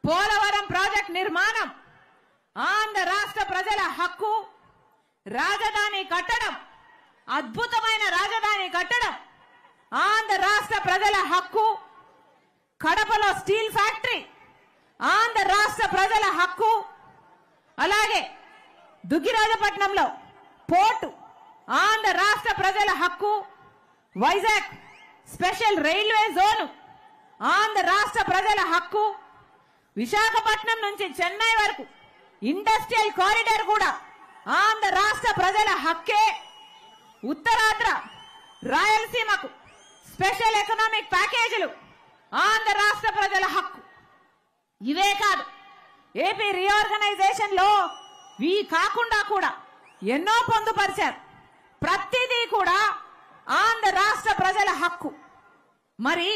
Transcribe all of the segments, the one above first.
Polavaram project నిర్మాణం ఆంధ్ర రాష్ట్ర ప్రజల హక్కు. రాజధాని కట్టడం, అద్భుతమైన రాజధాని కట్టడం ఆంధ్ర రాష్ట్ర ప్రజల హక్కు. కడపలో స్టీల్ ఫ్యాక్టరీ ఆంధ్ర రాష్ట్ర ప్రజల హక్కు. అలాగే దుగ్గిరాజపట్నంలో పోర్టు ఆంధ్ర రాష్ట్ర ప్రజల హక్కు. Vizag special railway zone Andhra రాష్ట్ర ప్రజల హక్కు. విశాఖపట్నం నుంచి చెన్నై వరకు ఇండస్ట్రియల్ కారిడార్ కూడా ఆంధ్ర రాష్ట్ర ప్రజల హక్కే. ఉత్తరాంధ్ర రాయలసీమకు స్పెషల్ ఎకనామిక్ ప్యాకేజీలు ఆంధ్ర రాష్ట్ర ప్రజల హక్కు. ఇవే కాదు, ఏపీ రీఆర్గనైజేషన్ లో ఇవి కాకుండా కూడా ఎన్నో పొందుపరిచారు. ప్రతిదీ కూడా ఆంధ్ర రాష్ట్ర ప్రజల హక్కు. మరి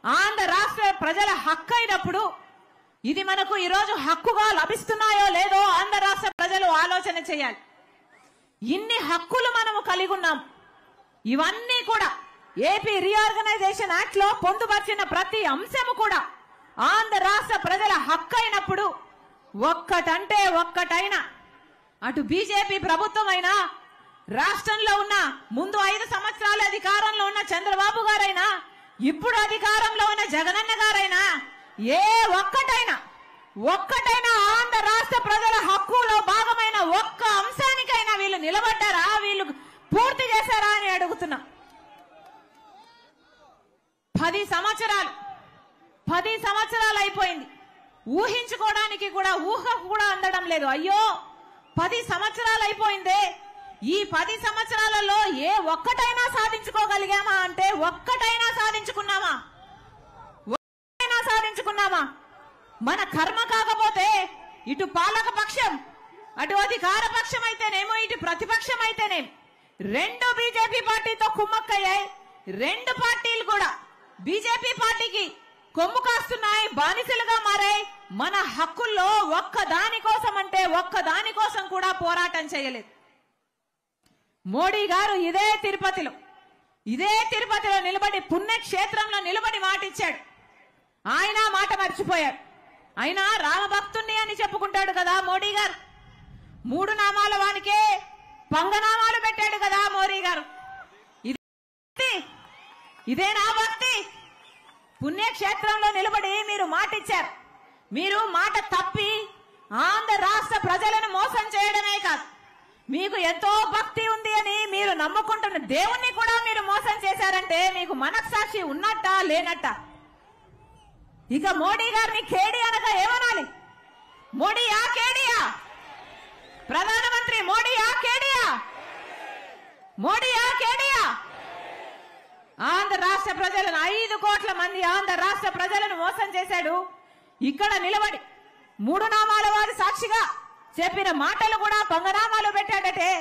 ఆంధ్ర రాష్ట్ర ప్రజల హక్కు అయినప్పుడు ఇది మనకు ఈరోజు హక్కుగా లభిస్తున్నాయో లేదో ఆంధ్ర రాష్ట్ర ప్రజలు ఆలోచన చేయాలి. ఇన్ని హక్కులు మనము కలిగి ఉన్నాం. ఇవన్నీ కూడా ఏపీ రీఆర్గనైజేషన్ యాక్ట్ లో పొందుపరిచిన ప్రతి అంశము కూడా ఆంధ్ర రాష్ట్ర ప్రజల హక్కు అయినప్పుడు ఒక్కటంటే ఒక్కటైనా అటు బీజేపీ ప్రభుత్వం అయినా, రాష్ట్రంలో ఉన్న ముందు 5 సంవత్సరాలు అధికారంలో ఉన్న చంద్రబాబు గారైనా, ఇప్పుడు అధికారంలో ఉన్న జగనన్న గారైనా, ఏ ఒక్కటైనా ఆంధ్ర రాష్ట్ర ప్రజల హక్కులో భాగమైన ఒక్క అంశానికైనా వీళ్ళు నిలబడ్డారా, వీళ్ళు పూర్తి చేశారా అని అడుగుతున్నా. 10 సంవత్సరాలు అయిపోయింది. ఊహించుకోవడానికి కూడా ఊహ కూడా అందడం లేదు. అయ్యో 10 సంవత్సరాలు అయిపోయిందే, ఈ 10 సంవత్సరాలలో ఏ ఒక్కటైనా సాధించుకోగలిగామా అంటే ఒక్కటైనా సాధించుకున్నామా? మన కర్మ కాకపోతే ఇటు పాలక పక్షం, అటు అధికార పక్షం అయితేనేమో, ఇటు ప్రతిపక్షం అయితేనేమో రెండు బీజేపీ పార్టీతో కుమ్మక్కయ్యాయి. 2 పార్టీలు కూడా బీజేపీ పార్టీకి కొమ్ము కాస్తున్నాయి, బానిసలుగా మారాయి. మన హక్కుల్లో ఒక్కదాని కోసం కూడా పోరాటం చేయలేదు. మోడీ గారు ఇదే తిరుపతిలో నిలబడి, పుణ్యక్షేత్రంలో నిలబడి మాటిచ్చాడు. ఆయన మాట మర్చిపోయాడు. ఆయన రామభక్తుణ్ణి అని చెప్పుకుంటాడు కదా మోడీ గారు. 3 నామాల వానికే పంగనామాలు పెట్టాడు కదా మోడీ గారు. ఇదేనా భక్తి? పుణ్యక్షేత్రంలో నిలబడి మీరు మాటిచ్చారు. మీరు మాట తప్పి ఆంధ్ర రాష్ట్ర ప్రజలను మోసం చేయడమే కాదు, మీకు ఎంతో భక్తి ఉంది అని మీరు నమ్ముకుంటున్న దేవుణ్ణి కూడా మీరు మోసం చేశారంటే మీకు మనస్సాక్షి ఉన్నట్టా లేనట్టా? ఇక మోడీ గారిని కేడి అనగా ఏమనాలి? మోడీయా కేడియా? ప్రధానమంత్రి మోడీయా కేడియా? ఆంధ్ర రాష్ట్ర ప్రజలను 5 కోట్ల మంది ఆంధ్ర రాష్ట్ర ప్రజలను మోసం చేశాడు. ఇక్కడ నిలబడి 3 నామాల వారి సాక్షిగా చెప్పిన మాటలు కూడా పంగనామాలు పెట్టాడటే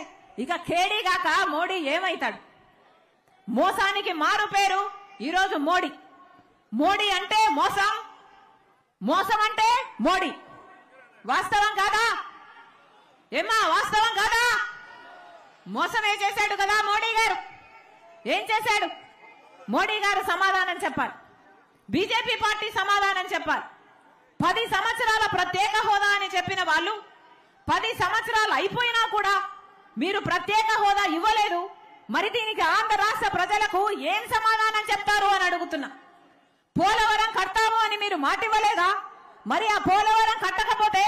ఇక కేడీ గాక మోడీ ఏమైతాడు? మోసానికి మారు పేరు ఈరోజు మోడీ. మోడీ అంటే మోసం అంటే మోడీ. వాస్తవం కాదా? వాస్తవం కాదా? మోసమే చేశాడు కదా మోడీ గారు. ఏం చేశాడు? మోడీ గారు సమాధానం చెప్పాలి, బీజేపీ పార్టీ సమాధానం చెప్పాలి. 10 సంవత్సరాల ప్రత్యేక హోదా అని చెప్పిన వాళ్ళు 10 సంవత్సరాలు అయిపోయినా కూడా మీరు ప్రత్యేక హోదా ఇవ్వలేదు. మరి దీనికి ఆంధ్ర రాష్ట్ర ప్రజలకు ఏం సమాధానం చెప్తారు అని అడుగుతున్నా. పోలవరం కడతాము అని మీరు మాట ఇవ్వలేదా? మరి ఆ పోలవరం కట్టకపోతే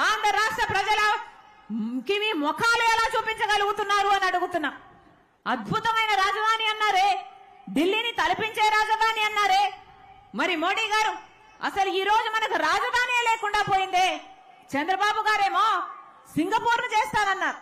ఆంధ్ర రాష్ట్ర ప్రజలకి మీ ముఖాలు ఎలా చూపించగలుగుతున్నారు అని అడుగుతున్నా. అద్భుతమైన రాజధాని అన్నారే, ఢిల్లీని తలపించే రాజధాని అన్నారే. మరి మోడీ గారు అసలు ఈ రోజు మనకు రాజధాని లేకుండా పోయిందే. చంద్రబాబు గారేమో సింగపూర్ ను చేస్తానన్నారు.